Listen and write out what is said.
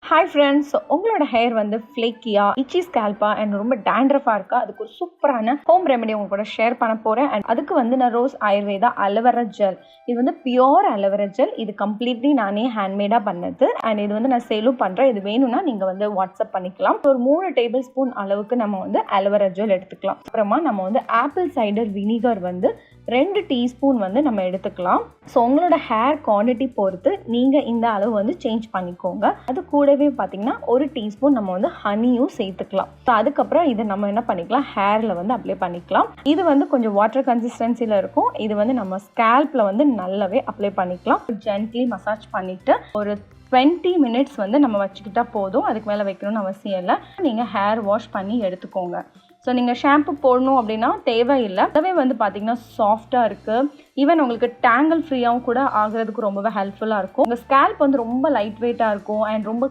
Hi friends, உங்களோட hair வந்து ஃப்ளேக்கியா, இச்சி ஸ்கேல்பா and ரொம்ப டேண்ட்ரஃபாக இருக்கா? அதுக்கு ஒரு சூப்பரான ஹோம் ரெமெடி உங்க கூட ஷேர் பண்ண போகிறேன். அண்ட் அதுக்கு வந்து நான் ரோஸ் ஆயுர்வேதா அலோவேரா ஜெல், இது வந்து பியோர் அலோவேரா ஜெல். இது கம்ப்ளீட்லி நானே ஹேண்ட்மேடாக பண்ணது. அண்ட் இது வந்து நான் சேலும் பண்ணுறேன். இது வேணும்னா நீங்கள் வந்து வாட்ஸ்அப் பண்ணிக்கலாம். ஒரு 3 டேபிள் ஸ்பூன் அளவுக்கு நம்ம வந்து அலோவேரா ஜெல் எடுத்துக்கலாம். அப்புறமா நம்ம வந்து ஆப்பிள் சைடர் வினிகர் வந்து 2 டீஸ்பூன் வந்து நம்ம எடுத்துக்கலாம். ஸோ உங்களோட ஹேர் குவான்டிட்டி பொறுத்து நீங்கள் இந்த அளவு வந்து சேஞ்ச் பண்ணிக்கோங்க. அது கூடவே பார்த்தீங்கன்னா 1 டீஸ்பூன் நம்ம வந்து ஹனியும் சேர்த்துக்கலாம். ஸோ அதுக்கப்புறம் இதை நம்ம என்ன பண்ணிக்கலாம், ஹேரில் வந்து அப்ளை பண்ணிக்கலாம். இது வந்து கொஞ்சம் வாட்டர் கன்சிஸ்டன்சியில் இருக்கும். இது வந்து நம்ம ஸ்கேல்பில் வந்து நல்லாவே அப்ளை பண்ணிக்கலாம். ஜென்ட்லி மசாஜ் பண்ணிவிட்டு ஒரு 20 மினிட்ஸ் வந்து நம்ம வச்சுக்கிட்டா போதும். அதுக்கு மேலே வைக்கணும்னு அவசியம் இல்லை. நீங்கள் ஹேர் வாஷ் பண்ணி எடுத்துக்கோங்க. ஸோ நீங்கள் ஷாம்பு போடணும் அப்படின்னா தேவையில்லை. அதுவே வந்து பார்த்தீங்கன்னா சாஃப்டாக இருக்குது. ஈவன் உங்களுக்கு டேங்கிள் ஃப்ரீயாகவும் கூட ஆகிறதுக்கு ரொம்பவே ஹெல்ப்ஃபுல்லாக இருக்கும். உங்கள் ஸ்கேல்ப் வந்து ரொம்ப லைட் வெயிட்டாக இருக்கும் அண்ட் ரொம்ப